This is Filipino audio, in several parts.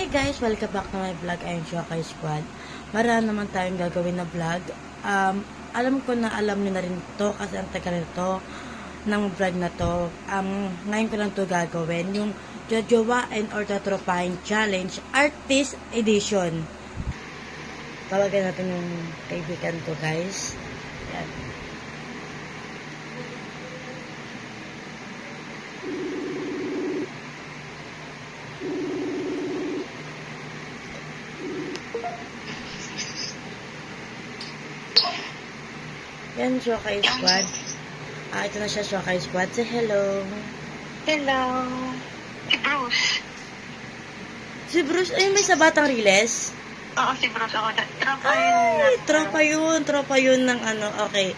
Hi guys! Welcome back to my vlog. Ayun siya kay Squad. Marami naman tayong gagawin na vlog. Alam ko na alam niyo na rin to kasi ang tagal nito ng vlog na to. Ngayon ko lang to gagawin. Yung Jojowain or Tatropahin Challenge Artist Edition. Tawagan natin yung kaibigan ko guys. Yan. Yan, Shokai Squad. Ito na siya, Shokai Squad. Say hello. Hello. Si Bruce. Si Bruce, ay may sa Batang Riles? Oo, si Bruce ako. Tropa yun ng ano, okay.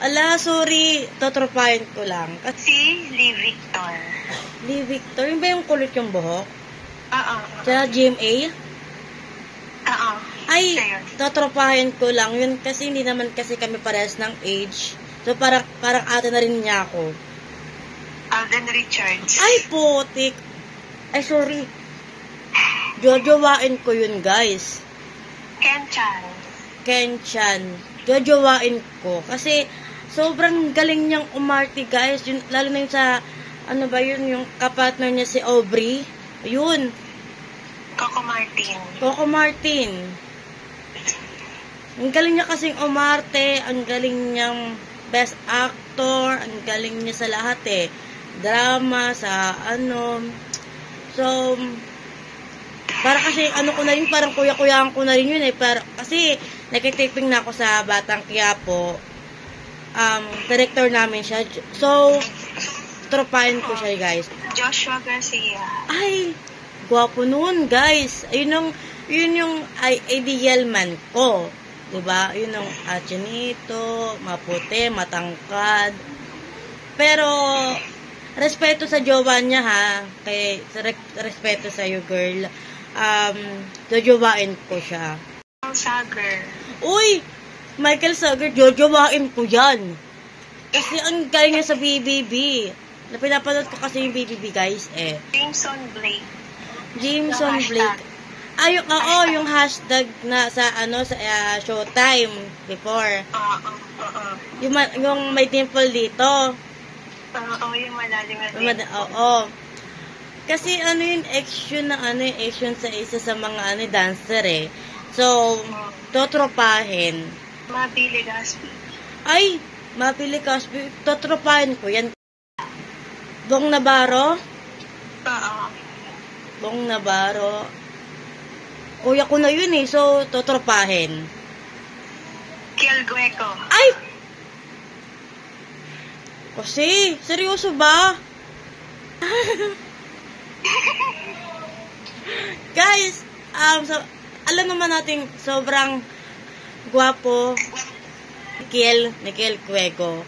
Ala, sorry, totropahin ko lang. Si Lee Victor. Lee Victor, yun ba yung kulot yung buhok? Oo. Sa GMA? Oo. Ay, totropahin ko lang. Yun kasi hindi naman kasi kami parehas ng age. So, parang ate na rin niya ako. Alden Richards. Ay, putik. Ay, sorry. Jojowain ko yun, guys. Ken Chan. Jojowain ko. Kasi, sobrang galing niyang umarte, guys. Yun, lalo na yung sa, ano ba yun, yung kapatner niya si Aubrey. Yun. Coco Martin. Ang galing niya kasing umarte, ang galing niyang best actor, ang galing niya sa lahat eh. Drama, sa ano. So, para kasi ano ko na rin, parang kuya-kuyaan ko na rin yun eh. Kasi nakitaping na ako sa Batang Quiapo. Director namin siya. So, tropahin ko siya guys. Joshua Garcia. Ay, gwapo nun guys. Yun yung ideal man ko. Diba? Yun yung atchinito, maputi, matangkad. Pero, respeto sa jowa niya ha. Respeto sa iyo girl. Jojowain ko siya. Sager. Uy! Michael Sager, jojowain ko yan. Kasi ang galing niya sa BBB. Pinapanood ko kasi yung BBB guys eh. Jameson Blake. Ay, yung hashtag na sa Showtime before. Yung may dimple dito. Yung malalim na dimple. Oo. Kasi yung action sa isa sa mga dancer eh. So, totropahin. Mabili Gaspi. Ay, Mabili Gaspi. Totropahin ko yan. Bong Navarro? Oo. Bong Navarro. Kuya ko na yun eh, so totropahin. Kiel Gueco. Ay! Kasi, seryoso ba? Guys, alam naman natin sobrang gwapo ni Kiel Gueco.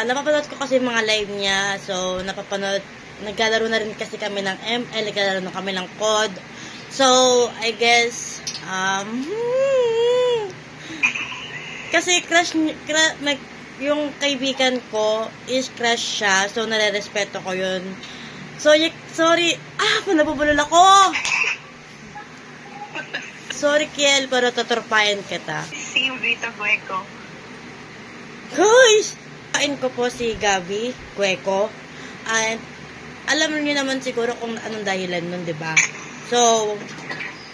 Napapanood ko kasi mga live niya, so naglalaro na rin kasi kami ng ML, naglalaro na kami ng COD. So, I guess, kasi yung kaibigan ko is crush siya, so nare-respeto ko yun. So, sorry, nabubulol ako! Sorry, Kiel, pero totropahin kita. Si Vito Gueco. Guys! Kain ko po si Gabi Gueco. And, alam niyo naman siguro kung anong dahilan nun, diba? So,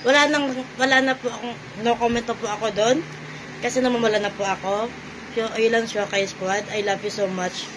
wala na po akong, no comment na po ako doon. Kasi namamala na po ako. So, ayun lang siya kay Squad. I love you so much.